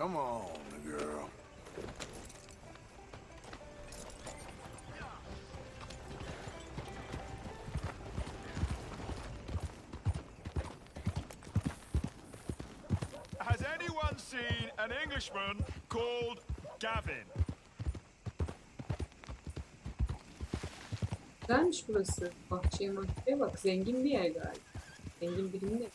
Come on, girl. Has anyone seen an Englishman called Gavin? Güzelmiş burası. Bahçeye bak. Zengin bir yer galiba. Zengin birinde.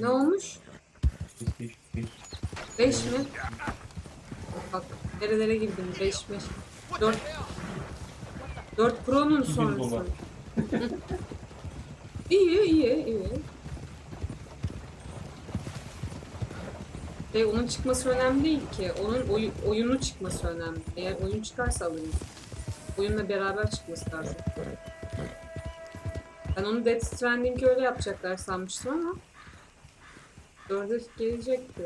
Ne olmuş? 5 mi? Bak nerelere girdim. 5 5. 4 Pro'nun sonrası. İyi. Onun çıkması önemli değil ki. Onun oyunu çıkması önemli. Eğer oyun çıkarsa alırız. Oyunla beraber çıkması lazım. Ben onu Death Stranding öyle yapacaklar sanmıştım ama 4'e gelecekti.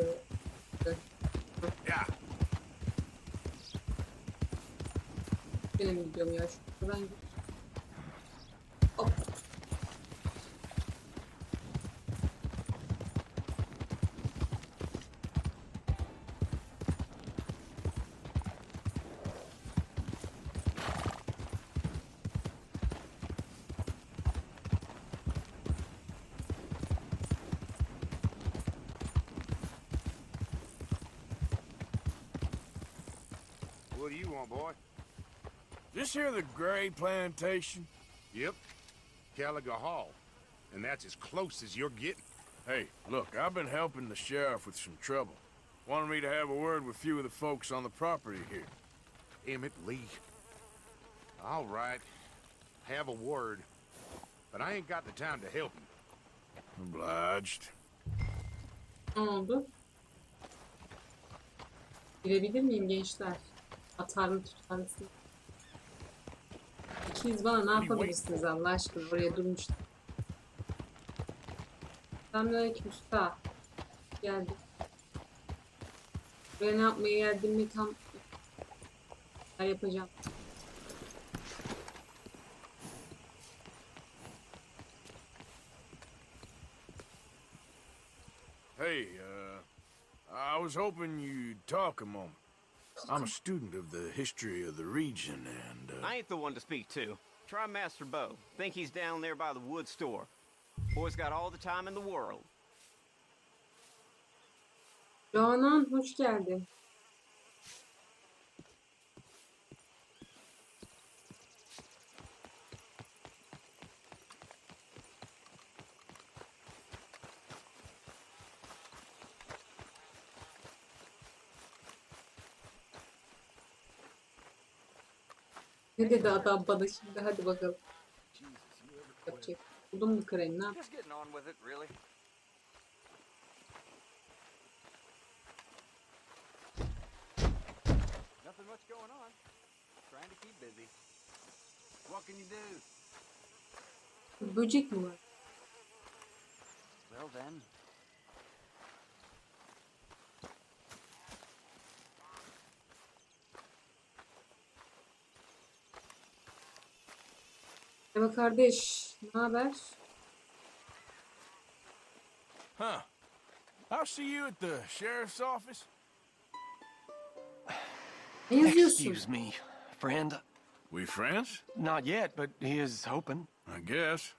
Benim gidiyorum ya. Şuradan git. Hop. What do you want, boy? This here the Gray Plantation? Yep. Caliga Hall. And that's as close as you're getting. Hey, look, I've been helping the sheriff with some trouble. Wanted me to have a word with a few of the folks on the property here. Emmett Lee. All right. Have a word. But I ain't got the time to help him. Obliged. Ne oldu? Girebilir miyim gençler? Atar mı tutar mısın? İkiniz bana ne yapabilirsiniz Allah aşkına? Oraya durmuştum. Selamünaleyküm usta. Geldim. Buraya ne yapmaya geldiğimi tam yapacağım. Hey, I was hoping you'd talk a moment. I'm a student of the history of the region, and, I ain't the one to speak to. Try Master Bo. Think he's down there by the wood store. Boy's got all the time in the world. Canan hoş geldin. Ne dedi adam bana şimdi? Hadi bakalım. Yapacak. Buldum mu kremi? Ne yap? Just getting on with it, really. Nothing much going on. Trying to keep busy. What can you do? Böcek mi var? Well then. Merhaba kardeş. Ne haber? huh. I'll see you at the sheriff's office. Ne yazıyorsun? Excuse me, friend. We friends? Not yet, but he is hoping. I guess.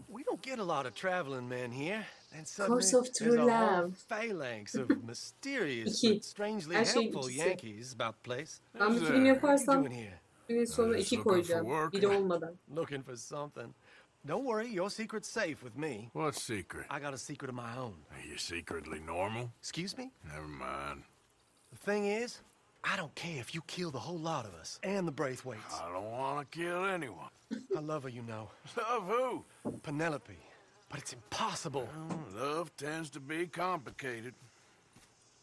We don't get a lot of traveling men here. And Course suddenly, of true there's a whole love. phalanx of mysterious İki. but strangely Her şey helpful ikisi. Yankees about the place. Ben bir Who's film there? What are you yaparsam doing here? filmin sonuna Just 2 looking for koyacağım. work. Biri olmadan. Looking for something. Don't worry, your secret's safe with me. What secret? I got a secret of my own. Are you secretly normal? Excuse me? Never mind. The thing is, I don't care if you kill the whole lot of us and the Braithwaites. I don't want to kill anyone. I love her, you know. Love who? Penelope. But it's impossible. Well, love tends to be complicated.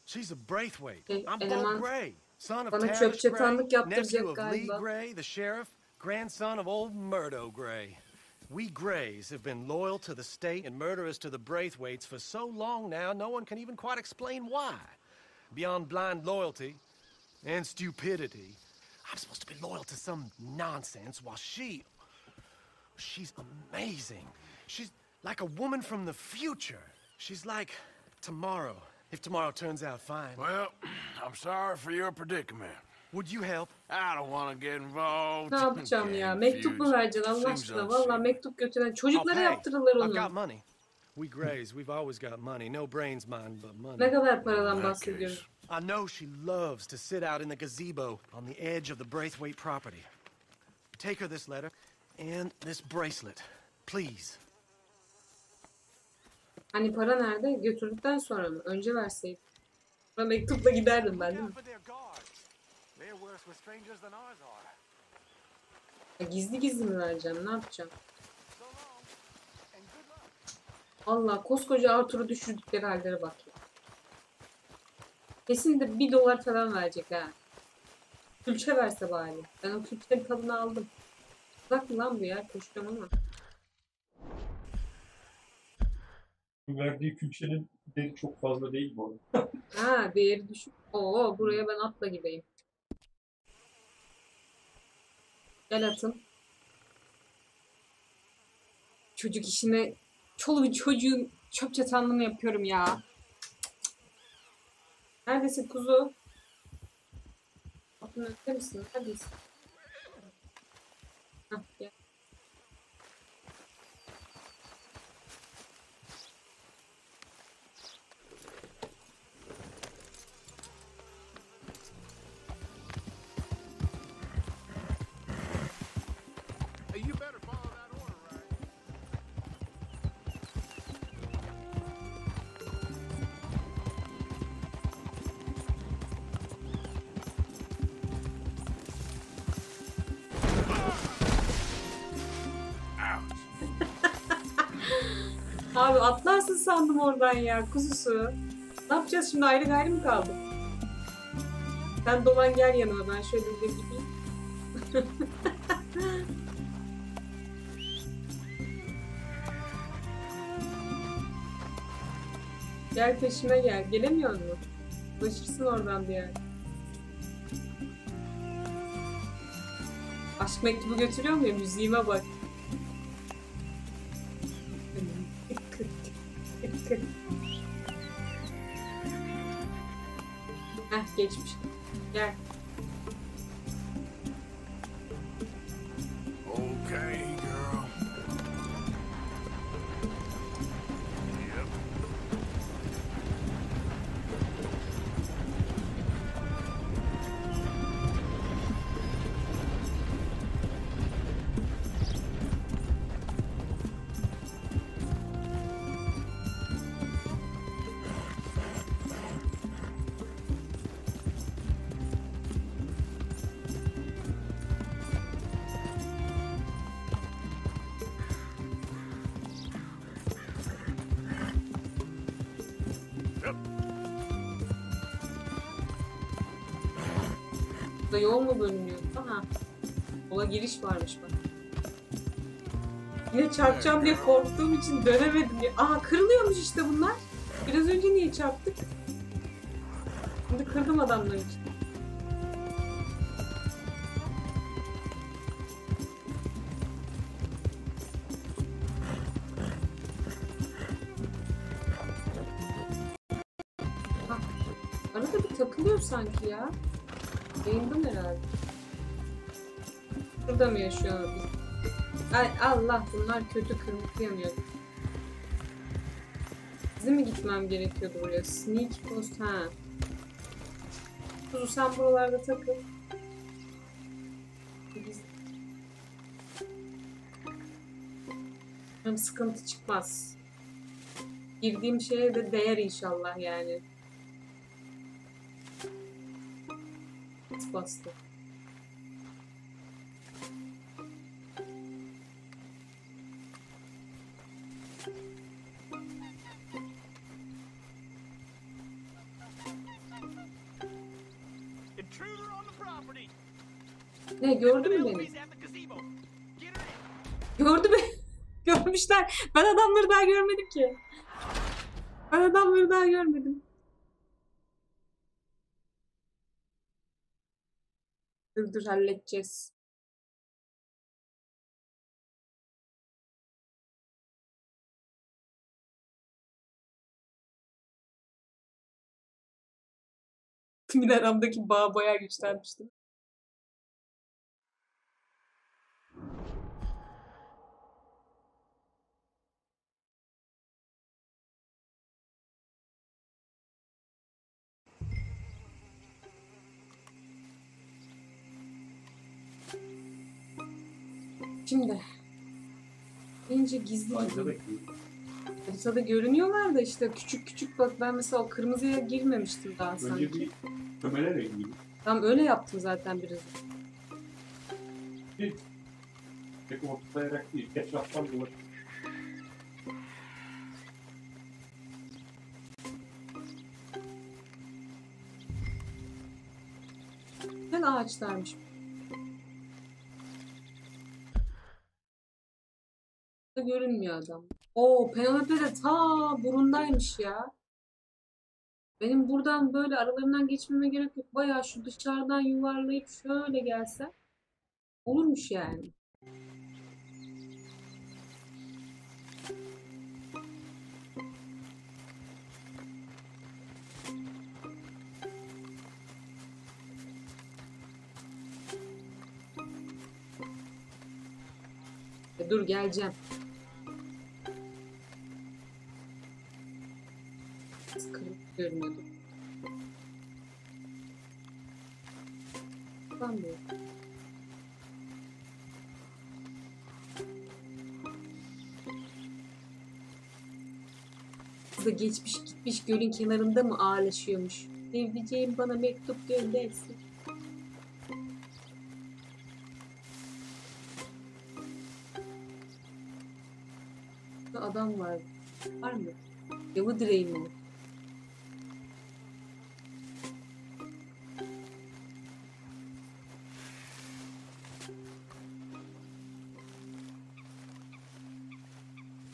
She's a Braithwaite. Hey, I'm eleman Bo Gray, son of bana Tash çöp Gray, çatanlık yaptıracak nephew of Lee galiba. Gray, the sheriff, grandson of old Murdo Gray. We Grays have been loyal to the state and murderous to the Braithwaites for so long now, no one can even quite explain why. Beyond blind loyalty and stupidity, I'm supposed to be loyal to some nonsense while she's amazing. She's like a woman from the future. She's like tomorrow, if tomorrow turns out fine. Well, I'm sorry for your predicament. Would you help? I don't want to get involved. Ne yapacağım ya? Gang Mektup mu feuds. vereceksin Allah Seems aşkına? unsafe. Vallahi mektup götüren çocuklara I'll pay. yaptırırlar I've got onu. money. We Grays, we've always got money. No brains mine, but money. Ne kadar paradan In that bahsediyorum? case, I know she loves to sit out in the gazebo on the edge of the Braithwaite property. Take her this letter and this bracelet, please. Hani para nerede? Götürdükten sonra mı? Önce verseydin. Ben mektupla giderdim ben değil mi? Ya gizli gizli mi vereceğim? Ne yapacağım? Allah koskoca Arthur'u düşürdükleri hallere bak ya. Kesin de $1 falan verecek ha. Külçe verse bari. Ben o külçenin tadını aldım. Uzak mı lan bu ya? Koşuyorum ama. Verdiği külçenin değeri çok fazla değil bu arada. Ha değeri düşük. Oo buraya ben atla gideyim. Gel atın. Çocuk işine çoluğun çocuğun çöp çatanlığını yapıyorum ya. Neredesin kuzu? Kapının önünde misin? Neredesin? Hah gel. Hey, you better follow that order, right? Abi atlarsın sandım oradan ya kuzusu. Ne yapacağız şimdi ayrı gayrı mı kaldık? Sen dolan gel yanıma ben şöyle bir gideyim. Gel peşime gel. Gelemiyor mu? Ulaşırsın oradan bir yer. Aşk mektubu götürüyor muyum? Müziğime bak. Heh geçmiş. Gel. Okay, girl. Yep. Burada yol mu bölünüyor? Aha. Yola giriş varmış bak. Yine çarpacağım diye korktuğum için dönemedim ya. Aha kırılıyormuş işte bunlar. Biraz önce niye çarptık? Şimdi kırdım adamlar için. Bak, arada bir takılıyor sanki ya. Yayından herhalde. Burada mı yaşıyor biz? Ay Allah bunlar kötü kırmızı yanıyor. Bizim mi gitmem gerekiyordu buraya? Sneak post ha. Kuzu sen buralarda takıl. Hem sıkıntı çıkmaz. Girdiğim şeye de değer inşallah yani. Bastı. Intruder on the property. Ne gördü mü beni? At the gazebo. Get her in. Gördü mü? Görmüşler. Ben adamları daha görmedim ki. Ben adamları daha görmedim. Dur halledeceğiz. Kimin aramdaki bağ bayağı güçlenmişti. Şimdi bence gizli Haritada gizli. Haritada görünüyorlar da işte küçük küçük bak ben mesela o kırmızıya girmemiştim daha önce sanki. bir kömelerle ilgili. Tam öyle yaptım zaten biraz. Bir tek ortalayarak değil, etraftan dolaşıyor. Güzel ağaçlarmış. Görünmüyor adam. Oo, Penelope de ta burundaymış ya. Benim buradan böyle aralarından geçmeme gerek yok. Bayağı şu dışarıdan yuvarlayıp şöyle gelse olurmuş yani. Dur geleceğim. Kırık görünüyordu. Tamam mı? Kız da geçmiş gitmiş gölün kenarında mı ağırlaşıyormuş? Sevdiceğim bana mektup göndersin. Burada adam var. Var mı? Yalı direği mi o?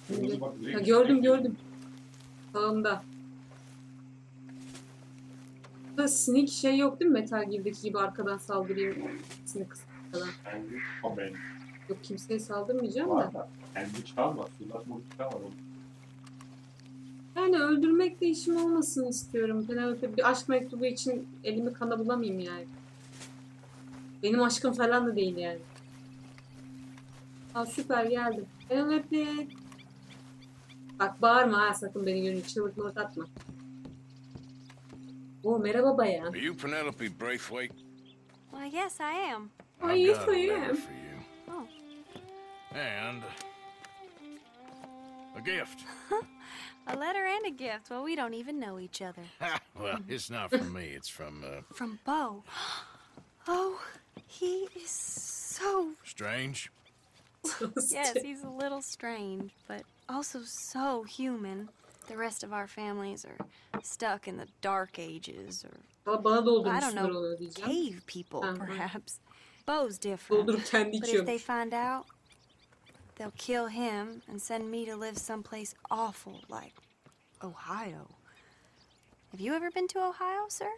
Kırmızı bak, Ha, gördüm. Sağımda. Burada sinik şey yok değil mi? Metal Gear'deki gibi arkadan saldırıyor. Sinik kısmından. Kendi haberin Yok kimseye saldırmayacağım var da. da. Kendi çıkan var. Sulaşma çıkan var. Yani öldürmek de işim olmasın istiyorum. Penelope bir aşk mektubu için elimi kana bulamayayım yani. Benim aşkım falan da değil yani. Ha süper geldi. Penelope. Bak bağırma ha sakın beni görünce çığlık atma. Oo merhaba bayan. Are you Penelope Braithwaite? Well, yes, I am. Ay I've got a yes I letter am. for you. Oh. And a gift. A letter and a gift. Well, we don't even know each other. Well, it's not from me. It's from, From Bo. Oh, he is so... Strange. Yes, he's a little strange, but also so human. The rest of our families are stuck in the dark ages, or Bana I don't doldurmuşlar know, onu diyeceğim. cave people, Uh-huh. perhaps. Bo's different. Doldurup kendi But if they içiyormuş. find out, they'll kill him and send me to live someplace awful like Ohio. Have you ever been to Ohio, sir?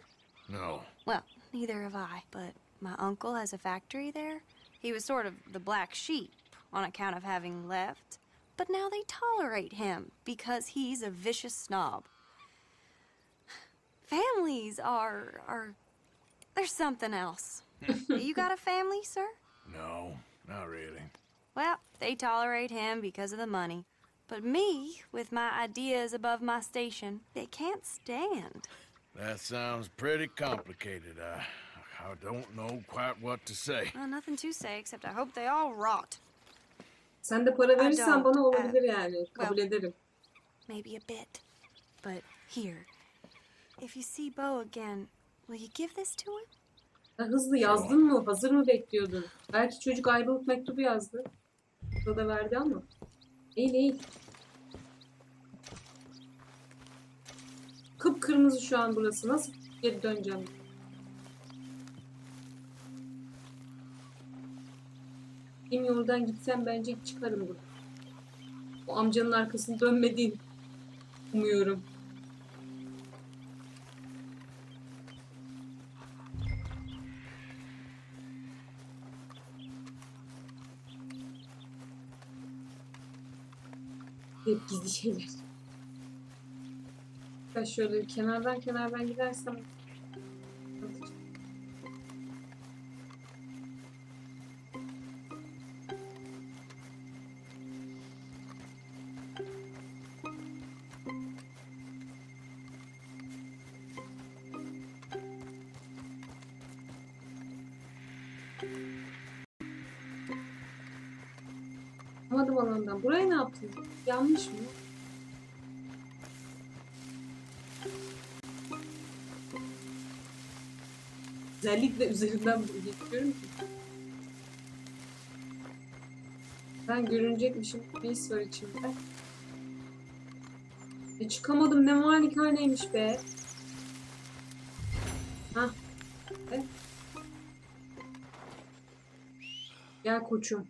No. Well, neither have I, but my uncle has a factory there. He was sort of the black sheep on account of having left, but now they tolerate him because he's a vicious snob. Families are there's something else. You got a family, sir? No, not really. Well, they tolerate him because of the money. But me, with my ideas above my station, they can't stand. That sounds pretty complicated. I don't know quite what to say. Well, nothing to say except I hope they all rot. Sen de para verirsen don't, bana olabilir yani. Kabul well- ederim. Maybe a bit. But here, if you see Bo again, will you give this to him? Ha, hızlı yazdın mı? Hazır mı bekliyordun? Belki çocuk ayrılık mektubu yazdı. O da verdi ama. Eğil. Kıpkırmızı şu an burası. Nasıl geri döneceğim? Kim yoldan gitsem bence çıkarım burada. O amcanın arkasını dönmediğini umuyorum. Hep gizli şeyler. Ben şöyle kenardan gidersem Anlamadım alandan. Buraya ne yaptın? Yanlış mı? Özellikle üzerinden geçiyorum ki. Ben görünecekmişim. Bir his var içimde. Çıkamadım. Ne malikaneymiş be. Hah. Gel koçum.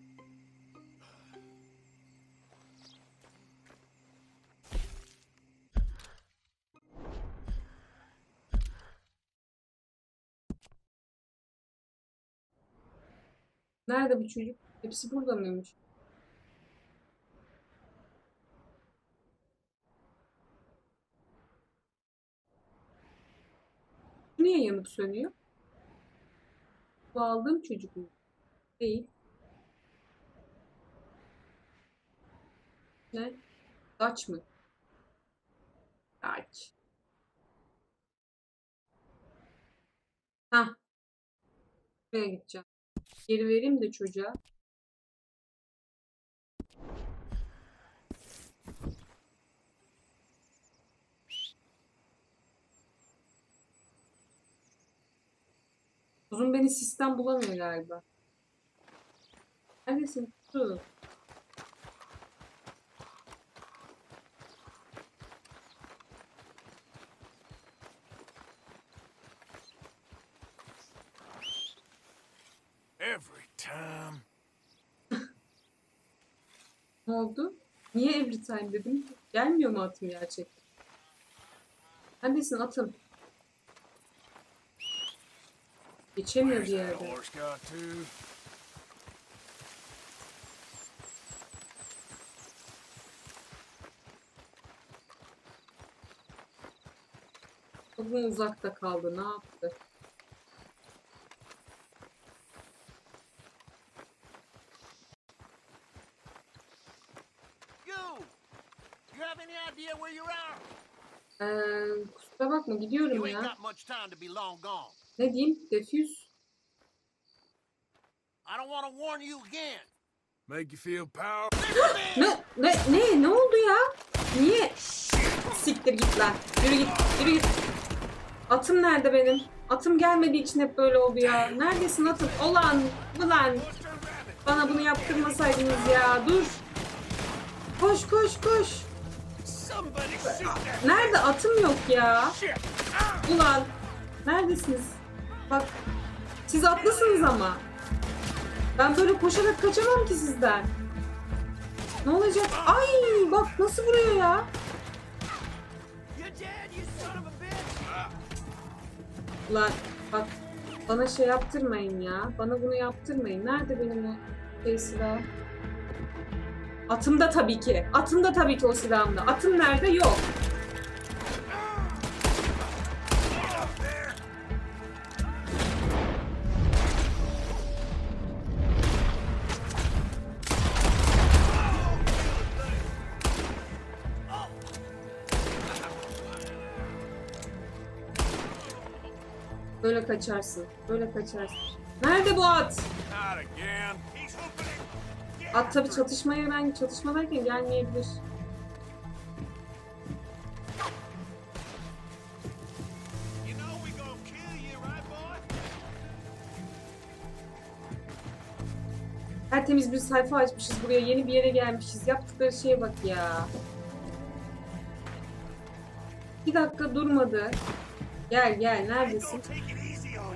Nerede bu çocuk? Hepsi burada mıymış? Niye yanıp sönüyor? Bu aldığım çocuk mu? Değil. Ne? Taç mı? Taç. Hah. Buraya gideceğim. Geri vereyim de çocuğa. Uzun beni sistem bulamıyor galiba. Neredesin? Dur. Every time. Ne oldu? Niye every time dedim? Gelmiyor mu atım gerçekten? Neredesin atım? Geçemiyor bir yerde. Horse got to. Çok mu uzakta kaldı? Ne yaptı? You have any idea where you are? Kusura bakma gidiyorum You ain't ya. got much time to be long gone. Ne diyeyim? Defüz. I don't want to warn you again. Make you feel powerful. Ne oldu ya? Niye? Siktir git lan. Yürü git. Yürü git. Atım nerede benim? Atım gelmediği için hep böyle oldu ya. Neredesin atım? Ulan. Bana bunu yaptırmasaydınız ya. Dur. Koş koş koş. Nerede atım yok ya? Ulan. Neredesiniz? Bak. Siz atlısınız ama. Ben böyle koşarak kaçamam ki sizden. Ne olacak? Ay bak nasıl vuruyor ya? Ulan bak. Bana şey yaptırmayın ya. Bana bunu yaptırmayın. Nerede benim o şey silahım? Atımda tabii ki. Atımda tabii ki o silahımda. Atım nerede? Yok. Böyle kaçarsın. Böyle kaçarsın. Nerede bu at? Not again. At tabii çatışmadayken gelmeyebilir. You know we gonna kill you, right, boy? Tertemiz bir sayfa açmışız buraya. Yeni bir yere gelmişiz. Yaptıkları şeye bak ya. 2 dakika durmadı. Gel gel. Neredesin? Take it easy on you.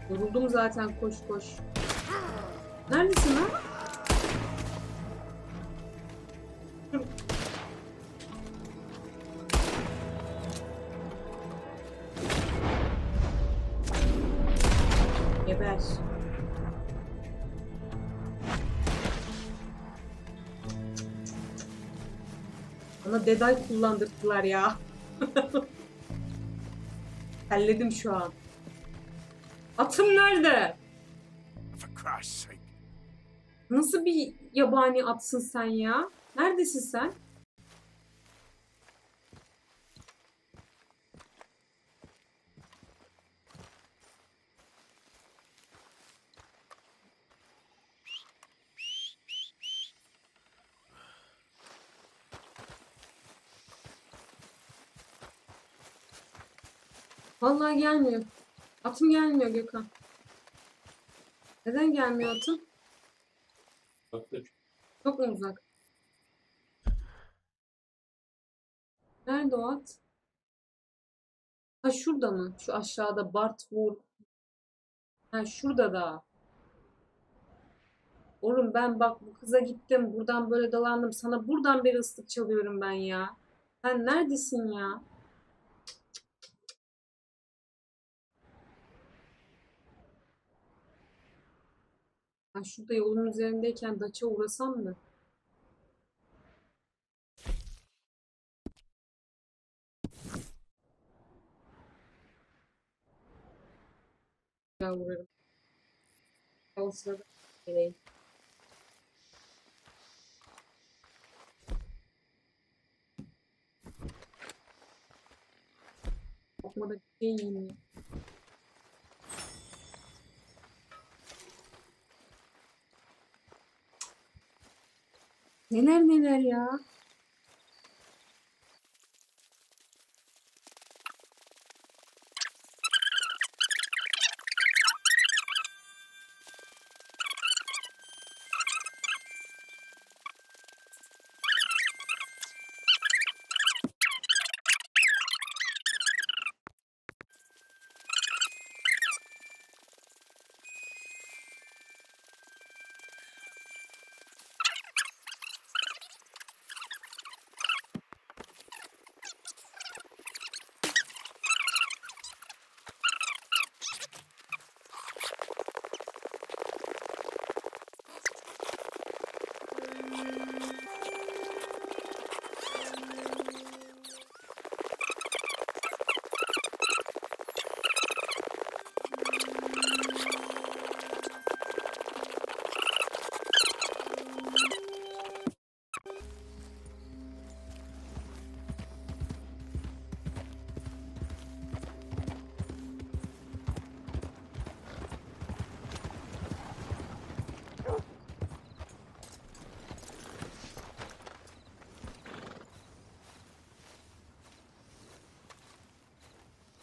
Yoruldum zaten. Koş koş. Neredesin lan? Geber. Bana deday kullandırdılar ya. Terledim şu an. Atım nerede? For Christ's sake. Nasıl bir yabani atsın sen ya? Neredesin sen? Vallahi gelmiyor. Atım gelmiyor Gökhan. Neden gelmiyor atım? Çok mu uzak? Nerede o at? Ha şurada mı? Şu aşağıda Bartwood. Ha şurada da. Oğlum ben bak bu kıza gittim. Buradan böyle dolandım. Sana buradan bir ıslık çalıyorum ben ya. Sen neredesin ya? Ben şurada yolun üzerindeyken Daç'a uğrasam mı? Ya uğrarım. O sırada geleyim. Bakma da bir şey yiyeyim ya. Neler neler ya.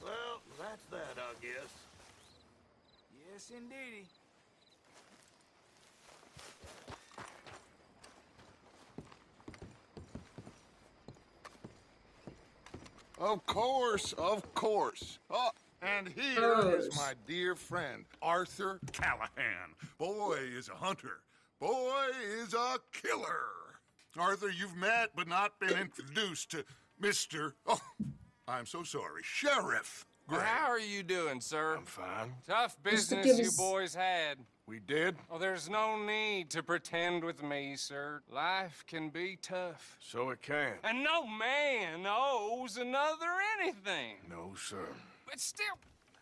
Well, that's that, I guess. Yes, indeedy. Of course, of course. Oh, and here is my dear friend, Arthur Callahan. Boy is a hunter. Boy is a killer. Arthur, you've met but not been introduced to Mr. Oh, I'm so sorry, Sheriff Gray. How are you doing, sir? I'm fine. Tough business you Biz- boys had. We did? Oh, there's no need to pretend with me, sir. Life can be tough. So it can. And no man owes another anything. No, sir. But still,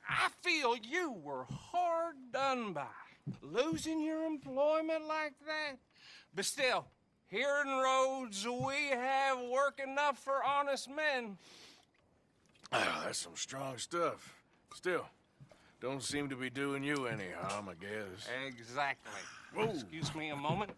I feel you were hard done by. Losing your employment like that. But still, here in Rhodes, we have work enough for honest men. Ah, that's some strong stuff. Still, don't seem to be doing you any harm, I guess. Exactly. Whoa. Excuse me a moment.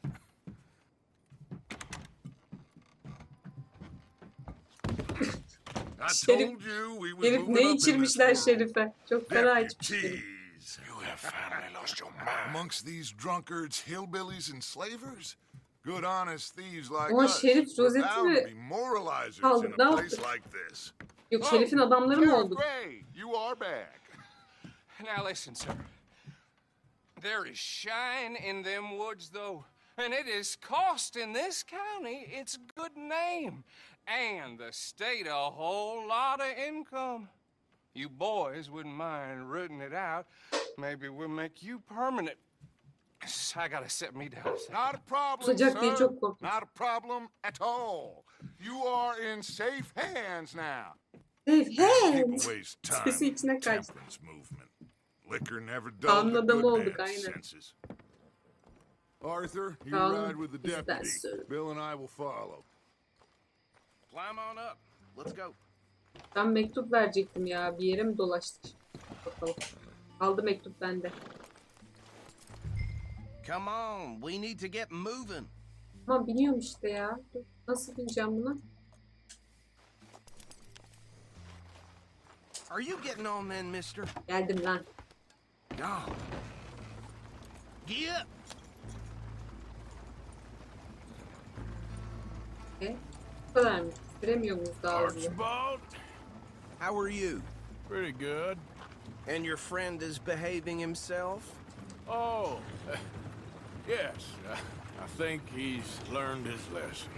I Şerif- told you we was Herif moving ne up in this içirmişler world. Şerif'e? Çok fena içmiş. Deputies. You have finally lost your mind. Amongst these drunkards, hillbillies, and slavers? Good honest thieves like Ama us. Şerif We're rozeti bound to mi be moralizers kaldı? in Ne a place yaptık? like this. Yok Şerif'in adamları mı Sheriff olduk? Gray, you are back. Now listen, sir. There is shine in them woods, though, and it is costing this county its good name and the state a whole lot of income. You boys wouldn't mind rooting it out. Maybe we'll make you permanent. I gotta sit me down. Not a problem, Sıcak diye sir. çok korktum. Not a problem at all. You are in safe hands now. Safe People hands. waste time Sesi içine in the kaçtı. temperance movement. Liquor never dulled Kanun a adamı good olduk, man's aynen. senses. Arthur, you Kanun ride with the bizden deputy. sonra. Bill and I will follow. Climb on up. Let's go. Ben mektup verecektim ya. Bir yere mi dolaştık? Bakalım. Aldı mektup bende. Come on, we need to get moving. Ama biliyorum işte ya. Dur, nasıl bineceğim buna? Are you getting on then, mister? Geldim lan. No. Get up. Bu kadar mı? Süremiyor muyuz daha hızlı? Archibald, How are you? pretty good. And your friend is behaving himself? Oh, yes. I think he's learned his lesson.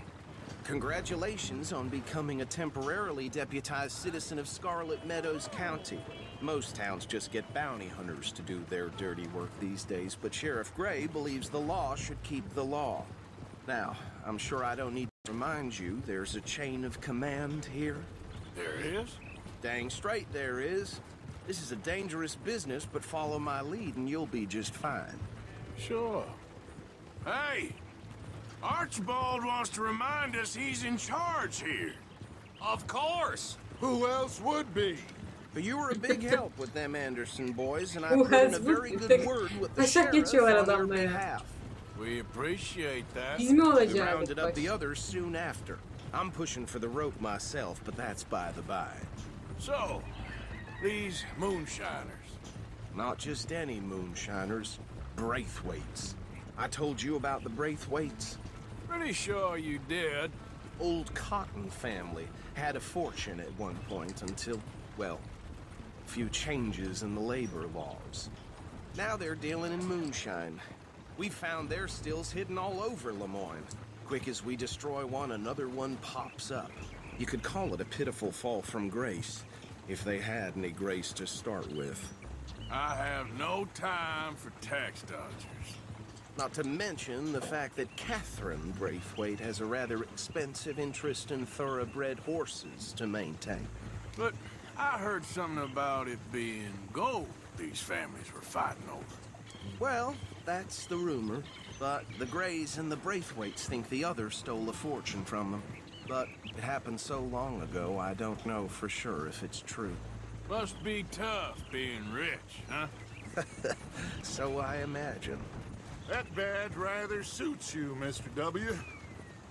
Congratulations on becoming a temporarily deputized citizen of Scarlet Meadows County. Most towns just get bounty hunters to do their dirty work these days, but Sheriff Gray believes the law should keep the law. Now, I'm sure I don't need to remind you there's a chain of command here. There is? Dang straight there is. This is a dangerous business, but follow my lead and you'll be just fine. Sure. Hey, Archibald wants to remind us he's in charge here. Of course. Who else would be? But you were a big help with them Anderson boys, and I Who put in a has very would good be? word with the Taşak sheriff geçiyorlar on your adamla ya. behalf. We appreciate that. Biz mi We olacağız? rounded up the others soon after. I'm pushing for the rope myself, but that's by the by. So, these moonshiners. Not just any moonshiners, Braithwaites. I told you about the Braithwaites. Pretty sure you did. Old Cotton family had a fortune at one point until, well, a few changes in the labor laws. Now they're dealing in moonshine. We found their stills hidden all over Lemoyne. Quick as we destroy one, another one pops up. You could call it a pitiful fall from grace, if they had any grace to start with. I have no time for tax dodgers. Not to mention the fact that Catherine Braithwaite has a rather expensive interest in thoroughbred horses to maintain. But I heard something about it being gold these families were fighting over. Well, that's the rumor. But the Greys and the Braithwaites think the others stole a fortune from them. But it happened so long ago, I don't know for sure if it's true. Must be tough being rich, huh? So I imagine. That badge rather suits you, Mr. W.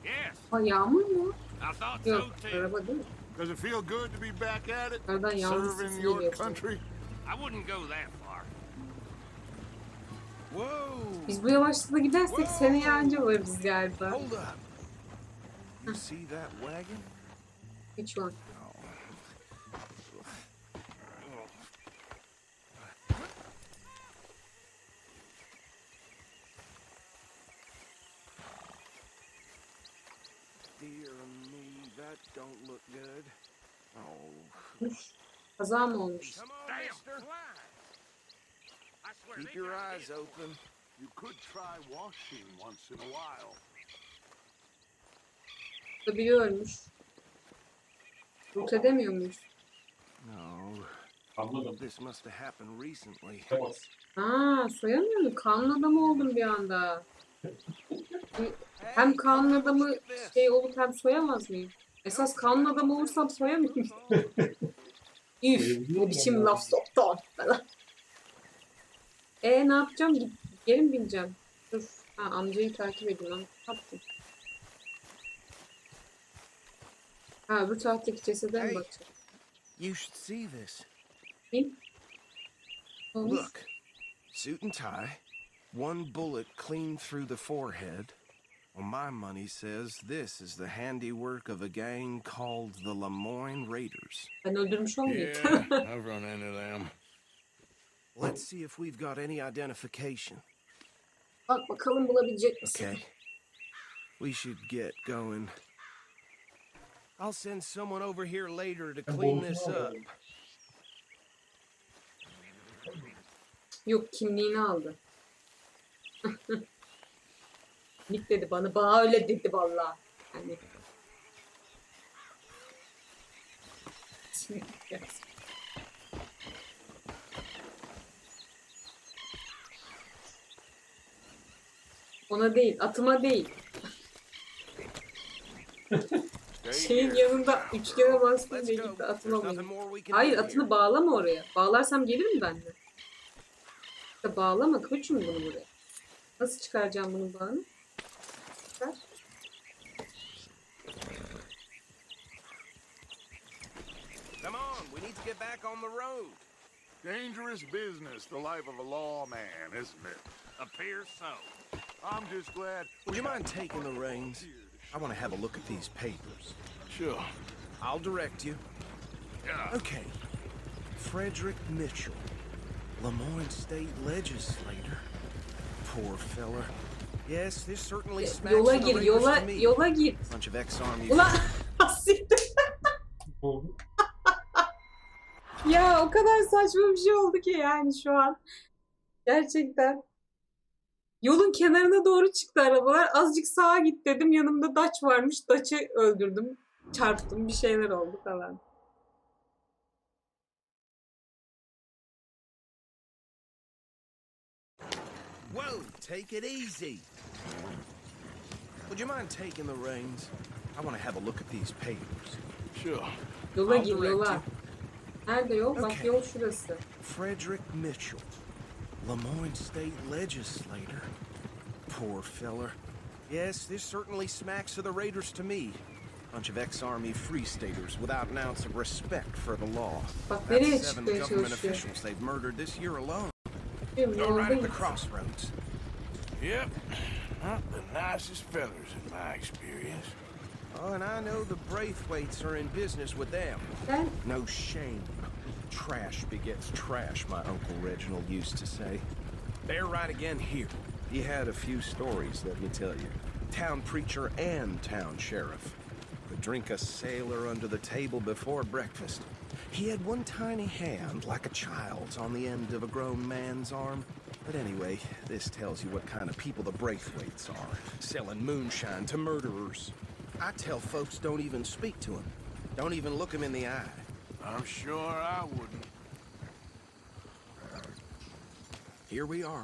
Yes, Aa, yağmur mu? I thought so Yok, too. araba değil. Does it feel good to be back at it? Nereden yağmur Serving sesi your geliyor? country? I wouldn't go that far. Whoa! Biz bu yavaşlıkla gidersek seneye anca varırız galiba. Hold up! You see that wagon? Which one? Dear me, that don't look good. Oh. Kaza mı olmuş? Come on, Damn, mister. I swear Keep they your gotta eyes get- open. You could try washing once in a while. Burada biri ölmüş. Rut edemiyor muyuz? No. Anladım. This must have happened recently. Tamam. Aa, soyamıyor mu? Kanun adamı oldum bir anda. Hem kanun adamı şey olup hem soyamaz mıyım? Esas kanun adamı olursam soyamıyor muyum? Üf, ne biçim laf soktu falan. Ne yapacağım? Geri mi bineceğim? Dur. Ha, amcayı takip edin lan. Ne yaptım? Ha, öbür taraftaki cesede mi Hey. bakacağım? You should see this. Kim? Olmuş. Look. Suit and tie. One bullet clean through the forehead. Well, my money says this is the handiwork of a gang called the Lemoyne Raiders. Ben öldürmüş olmayayım. Yeah, I've run into them. Let's see if we've got any identification. Bak bakalım bulabilecek misin? Okay. We should get going. I'll send someone over here later to clean this up. Yok, kimliğini aldı. Nick dedi bana öyle dedi vallahi. Yani. Ona değil, atıma değil. Şeyin yanında üçgene bastım diye gitti atıma bayıldı. Hayır, atını bağlama oraya. Bağlarsam gelir mi bende? İşte bağlama koçum bunu buraya. Nasıl çıkaracağım bunun bağını? Çıkar. Come on, we need to get back on the road. Dangerous business, the life of a lawman, isn't it? Appears so. I'm just glad. Would you mind taking the reins? I want to have a look at these papers. Sure. I'll direct you. Yeah. Okay. Frederick Mitchell, Lemoyne State Legislator. Poor fella. Yes, this certainly smacks Yola of the gir, Raiders to me. yola gir. Bunch of ex-army. Ulan siktir. Ya o kadar saçma bir şey oldu ki yani şu an. Gerçekten. Yolun kenarına doğru çıktı arabalar. Azıcık sağa git dedim. Yanımda Dutch varmış. Dutch'ı öldürdüm. Çarptım. Bir şeyler oldu falan. Whoa, take it easy. Would you mind taking the reins? I want to have a look at these papers. Sure. Yola I'll gir, direct yola. you. Nerede yol? Bak Okay. yol şurası. Frederick Mitchell, Lemoyne State Legislator. Poor feller. Yes, this certainly smacks of the Raiders to me. Bunch of ex-army free staters without an ounce of respect for the law. Bak That's nereye 7 çıkmaya government çalışıyor? officials they've murdered this year alone. Bilmiyorum, Go right at the yoldayız. crossroads. Yep. Not the nicest fellas in my experience. Oh, and I know the Braithwaites are in business with them. Ben No shame. Trash begets trash, my Uncle Reginald used to say. They're right again here. He had a few stories, let me tell you. Town preacher and town sheriff. Could drink a sailor under the table before breakfast. He had one tiny hand, like a child's, on the end of a grown man's arm. But anyway, this tells you what kind of people the Braithwaites are, selling moonshine to murderers. I tell folks don't even speak to him. Don't even look him in the eye. I'm sure I wouldn't. Here we are.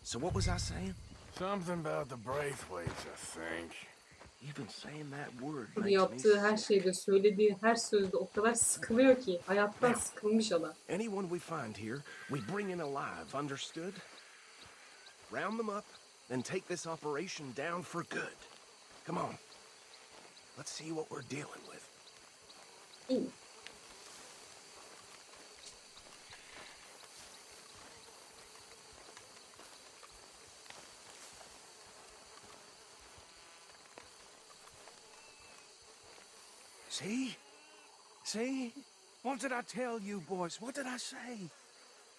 So what was I saying? Something about the Braithwaites, I think. Even saying that word bunu makes me yaptığı her sick. şeyde, söylediği her sözde o kadar sıkılıyor ki. Hayattan sıkılmış adam. Anyone we find here, we bring in alive, understood? Round them up, then take this operation down for good. Come on. Let's see what we're dealing with. İyi. See? See? What did I tell you, boys? What did I say?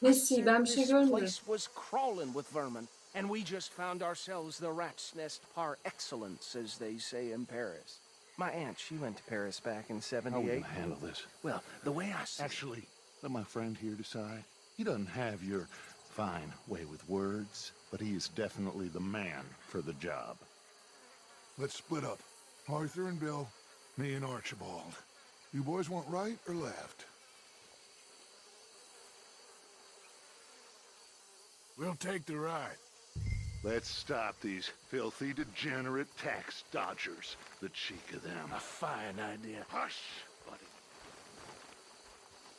Nesi, ben bir şey This görmüyorum. place was crawling with vermin, and we just found ourselves the rat's nest par excellence, as they say in Paris. My aunt, she went to Paris back in How are we '78. gonna handle this? Well, the way I see Actually, let my friend here decide. He doesn't have your fine way with words, but he is definitely the man for the job. Let's split up. Arthur and Bill, me and Archibald. You boys want right or left? We'll take the right. Let's stop these filthy, degenerate tax dodgers. The cheek of them. a fine idea. Hush, buddy.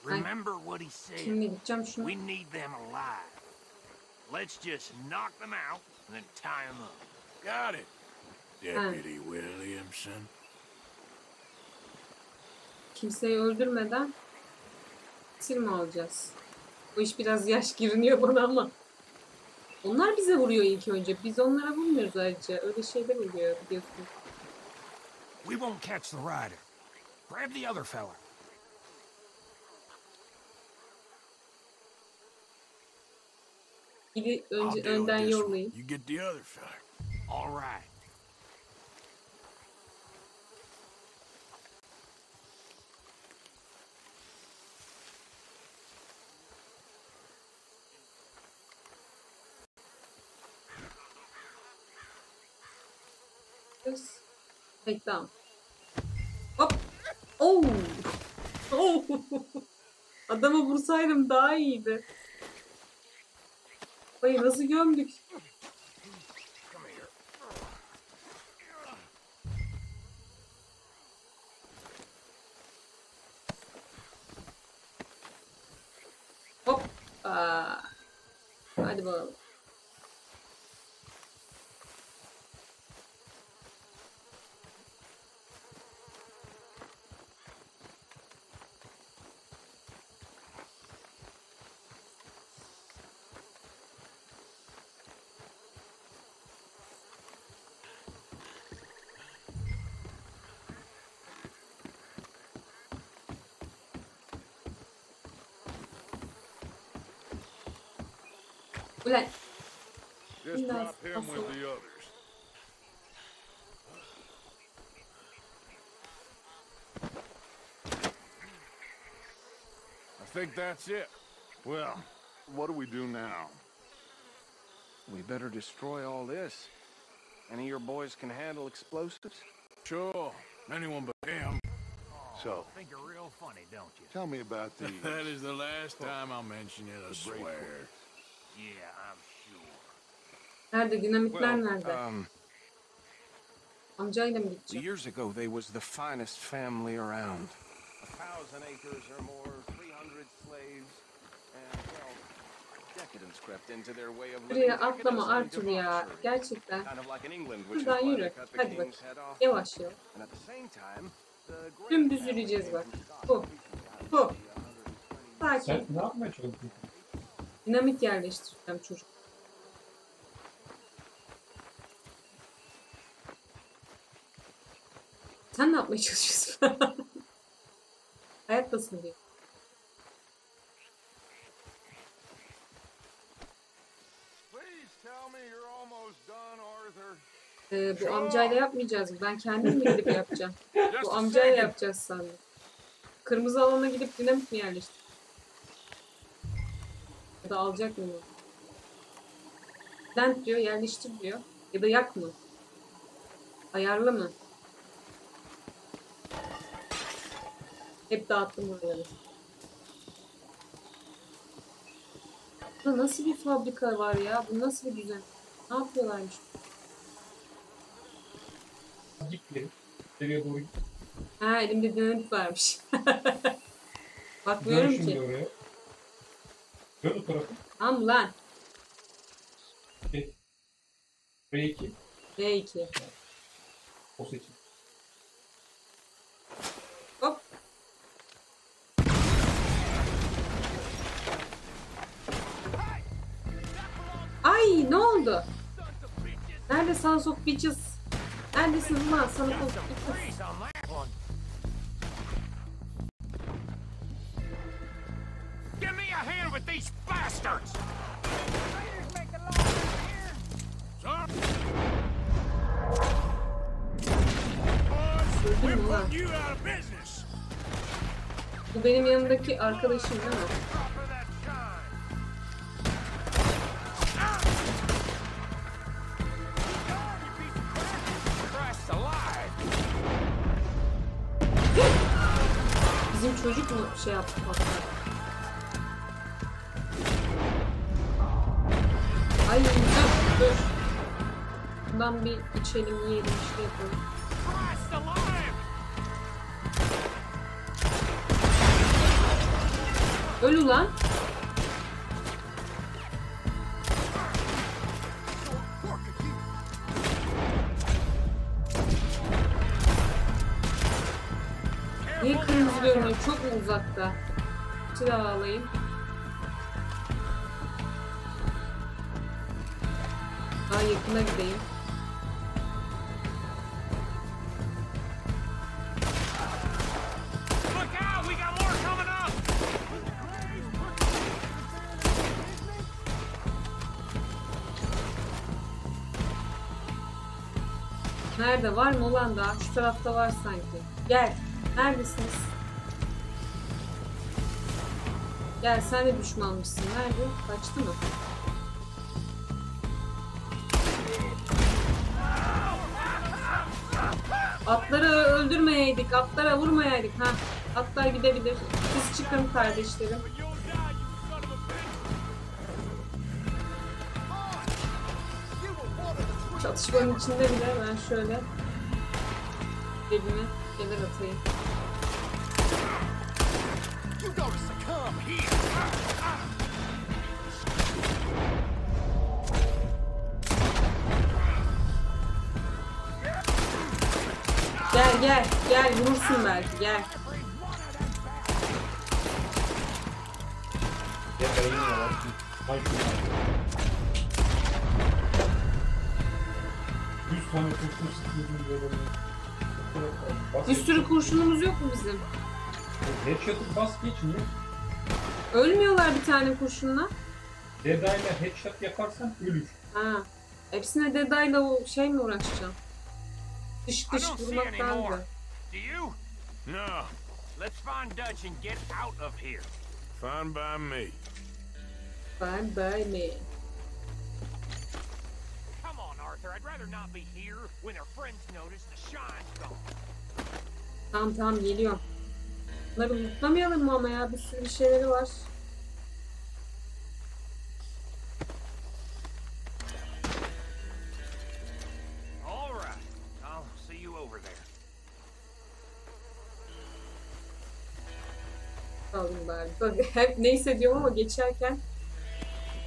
Remember what he said. Şimdi gideceğim şunu. We need them alive. Let's just knock them out and then tie them up. Got it, Deputy Williamson. Kimseyi öldürmeden esir mi alacağız? Bu iş biraz yaş giriniyor bana ama. Onlar bize vuruyor ilk önce. Biz onlara vurmuyoruz ayrıca. Öyle şeyler oluyor biliyorsun. We won't catch the rider. Grab the other fella. Gidi I'll önce deal with önden this one. yollayın. You get the other fella. All right. yapacağız? Take down. Hop. Oh. Oh. Adamı vursaydım daha iyiydi. Ay nasıl gömdük? Hop. Hadi bakalım. Ulan. Just drop him with the others. I think that's it. Well, what do we do now? We better destroy all this. Any of your boys can handle explosives? Sure, anyone but him. So, Think you're real funny, don't you? tell me about these. That is the last time I'll mention it, I swear. Yeah, I'm sure. Nerede? Dinamitler Well, nerede? Amcayla mı gideceğim? Years ago, they was the finest family around. 1,000 acres or more, 300 slaves, and, well, decadence crept into their way of living. Buraya atlama Arthur ya. Gerçekten. Kind of like in England, which is Buradan why yürü. they cut the Hadi king's bakayım. head off. Yavaş yavaş. And at the same time, the great Dümdüz family yürüyeceğiz bak. from Scotland Bu. Bu. Sen Sakin. ne yapmaya çalışıyorsun? Dinamit yerleştireceğim çocuk. Sen ne yapmaya çalışıyorsun? Hayattasın diye. Please tell me you're almost done, Arthur. Bu amcayla yapmayacağız. Ben kendim mi gidip yapacağım? Bu amcayla yapacağız sandım. Kırmızı alana gidip dinamit mi yerleştir? Ya da alacak mı? Plant diyor, yerleştir diyor. Ya da yak mı? Ayarla mı? Hep dağıttım buraları. Burada nasıl bir fabrika var ya? Bu nasıl bir düzen? Ne yapıyorlarmış? Gitleri. Nereye doğru git? Ha elimde dinamit varmış. Dön Bakmıyorum şimdi ki. oraya. Dön o tarafa. Tamam lan. B2. B2. O seçim. Hop. Ay ne oldu? Nerede Sons of Bitches? Neredesin lan Sons of Bitches? Give me a hand with these bastards! Öldün mü lan? Bu benim yanımdaki arkadaşım değil mi? Bizim çocuk mu şey yaptı hatta? Ay dur. Bundan bir içelim yiyelim bir şey yapalım. Öl ulan. Niye kırmızı görünüyor? Çok mu uzakta? Silah alayım. Daha yakına gideyim. Nerede? Var mı ulan daha? Şu tarafta var sanki. Gel. Neredesiniz? Gel sen de düşmanmışsın. Nerede? Kaçtı mı? Atları öldürmeyeydik, atlara vurmayaydık. Ha, atlar gidebilir. Siz çıkın kardeşlerim. Çatışmanın içinde bile ben şöyle cebime şeyler atayım. Gel vurursun belki gel. Bir sürü kurşunumuz yok mu bizim? Headshot'ı bas geçmiyor. Ölmüyorlar bir tane kurşunla. Deda'yla headshot yaparsan ölür. Ha. Hepsine Deda'yla o şey mi uğraşacağım? Dış vurmaktan da. Do you? No. Let's find Dutch and get out of here. Fine by me. Fine by me. Come on, Arthur. I'd rather not be here when our friends notice the shine's gone. Tamam geliyorum. Bunları unutlamayalım mı ama ya? Bir sürü bir şeyleri var. All right. I'll see you over there. Aldım bari. Bak, hep neyse diyorum ama geçerken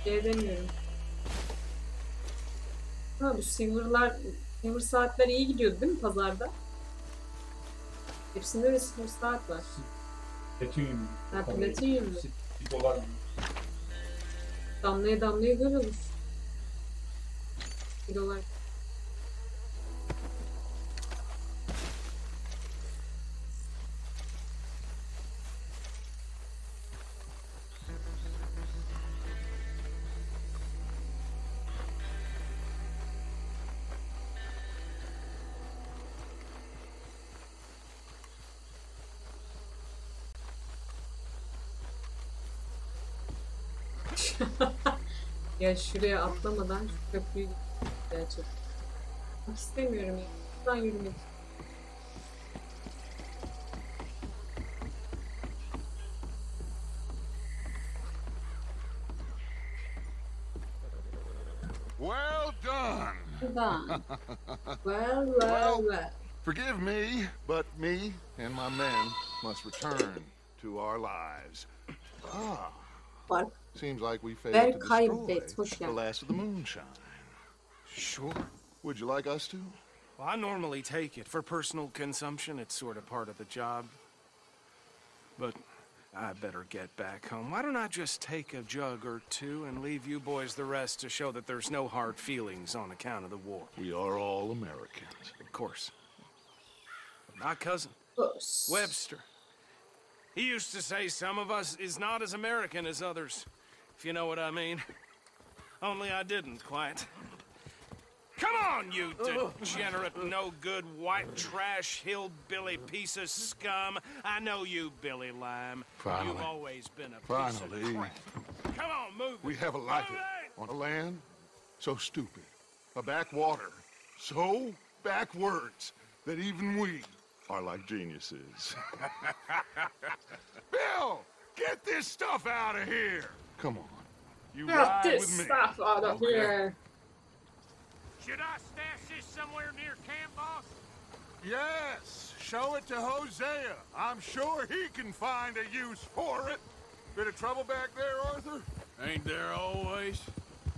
edemiyorum. Ha, bu silver saatler iyi gidiyordu değil mi pazarda? Hepsinde de silver saat var. Platinum. Ha, platinum mu? $1. Damlaya damlaya göl olur. $1. Ya şuraya atlamadan şu köprüyü gerçekten. Çok istemiyorum ya. Buradan yürümek. Well done. Done. Well. Forgive me, but me and my men must return to our lives. Bak. Seems like we failed to kaybet. destroy the last of the moonshine. Sure. Would you like us to? Well, I normally take it for personal consumption. It's sort of part of the job. But I better get back home. Why don't I just take a jug or two and leave you boys the rest to show that there's no hard feelings on account of the war? We are all Americans. Of course. My cousin, Course. Webster. He used to say some of us is not as American as others, if you know what I mean. Only I didn't quite. Come on, you degenerate, no-good, white trash, hillbilly piece of scum. I know you, Billy Lime. Finally. You've always been a piece of crap. Come on, move it. We have a life on a land so stupid, a backwater so backwards that even we are like geniuses. Bill, get this stuff out of here. Come on. You Get ride this with me. stuff out of here. Should I stash this somewhere near camp, boss? Yes, show it to Hosea. I'm sure he can find a use for it. Bit of trouble back there, Arthur? Ain't there always?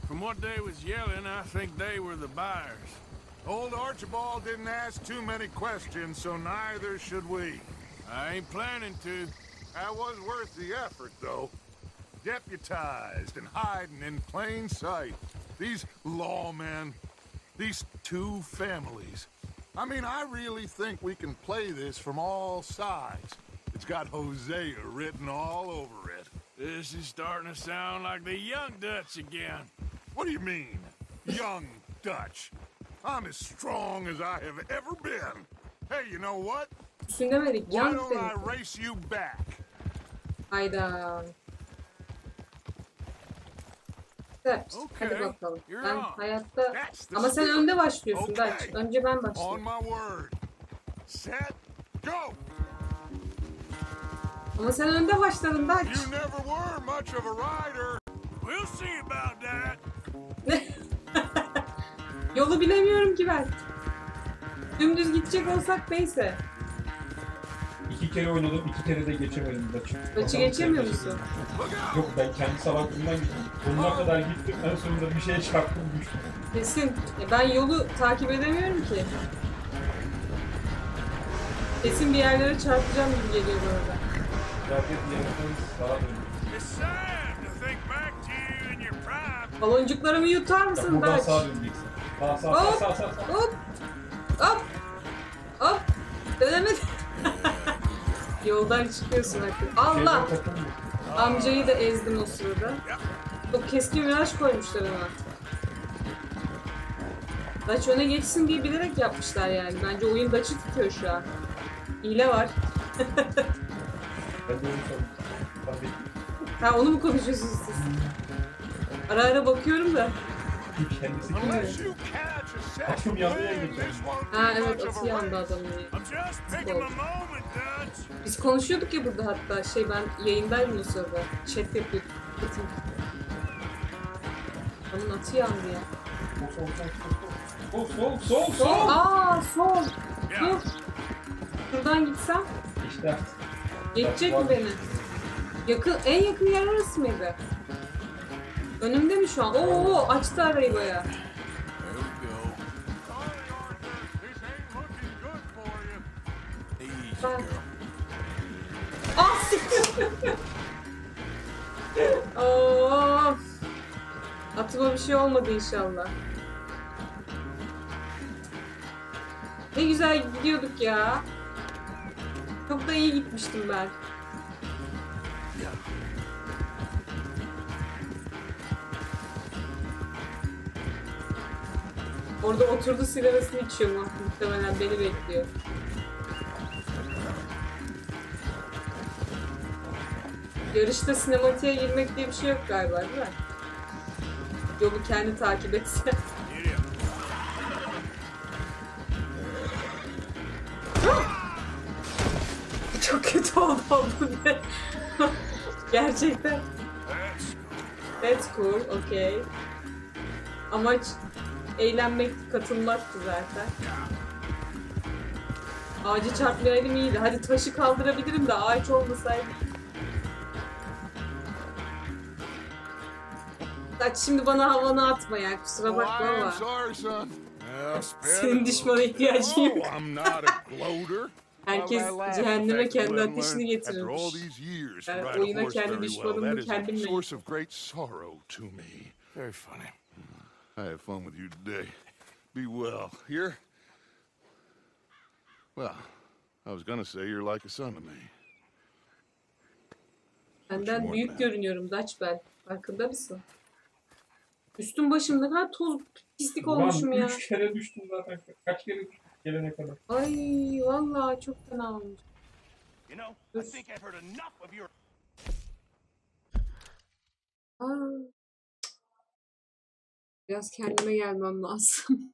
From what they was yelling, I think they were the buyers. Old Archibald didn't ask too many questions, so neither should we. I ain't planning to. That was worth the effort, though. Deputized and hiding in plain sight. These lawmen, these two families. I mean, I really think we can play this from all sides. It's got Hosea written all over it. This is starting to sound like the young Dutch again. What do you mean, young Dutch? I'm as strong as I have ever been. Hey, you know what? Düşünemedik. Why Yan don't I dedik. race you back? Hayda. Evet, hadi Okay, bakalım. you're Ben on. hayatta... That's the Ama sen spirit. önde başlıyorsun Okay. Dutch. Önce ben On başlıyorum. my word. set, go! Ama sen önde başladın Daç. You never were much of a rider. We'll see about that. Yolu bilemiyorum ki ben. Dümdüz gidecek olsak neyse. 2 kere oynadım, 2 kere de geçemedim Daç'ı. Daç'ı geçemiyor musun? Yok, ben kendi salaklığımdan gittim. Sonuna kadar gittim, en sonunda bir şeye çarptım, düştüm. Kesin. Ben yolu takip edemiyorum ki. Kesin bir yerlere çarpacağım gibi geliyor bu arada. Zaten diğerlerden sağa döndüm. Baloncuklarımı yutar mısın Buradan Daç? sağa döneceksin. Sağ. Hop. Hop. Dönemedim. Yoldan çıkıyorsun artık. Allah! Amcayı da ezdim o sırada. Çok keskin viraj koymuşlar ama. Daç öne geçsin diye bilerek yapmışlar yani. Bence oyun Daç'ı tutuyor şu an. Hile var. Ben de onu sandım. Ha, onu mu konuşuyorsunuz siz? Ara ara bakıyorum da. Kendisi kim? Açım yanmaya geçiyor. Ha evet, atı yandı adamın. Biz konuşuyorduk ya burada hatta. Ben yayındaydım o sırada. Chat yapıyorduk. Adamın atı yandı ya. Sol. Aa, sol. Dur. Şuradan gitsem. İşte. Geçecek mi beni? En yakın yer orası mıydı? Önümde mi şu an? Oo, açtı arayı bayağı. Ah, siktir. Of. Atıma bir şey olmadı inşallah. Ne güzel gidiyorduk ya. Çok da iyi gitmiştim ben. Orada oturdu, sigarasını içiyor muhtemelen, beni bekliyor. Yarışta sinematiğe girmek diye bir şey yok galiba, değil mi? Yolu kendi takip etse. Çok kötü oldu bu ne? Gerçekten. That's cool, okay. Amaç eğlenmek, katılmaktı zaten. Ağacı çarpmayaydım iyiydi. Hadi taşı kaldırabilirim de ağaç olmasaydı. Bak şimdi bana havanı atma ya, kusura bakma ama. Senin düşmana ihtiyacın yok. Herkes cehenneme kendi ateşini getirirmiş. Yani oyuna kendi düşmanımı kendimle. Very funny. I had fun with you today. Be well. Here? Well, I was gonna say you're like a son to me. Senden büyük görünüyorum Daç ben. Farkında mısın? Üstüm başım ne kadar toz pislik olmuşum ya. 3 kere düştüm zaten. Kaç kere düştüm gelene kadar. Ay vallahi çok fena olmuş. Dur. Biraz kendime gelmem lazım.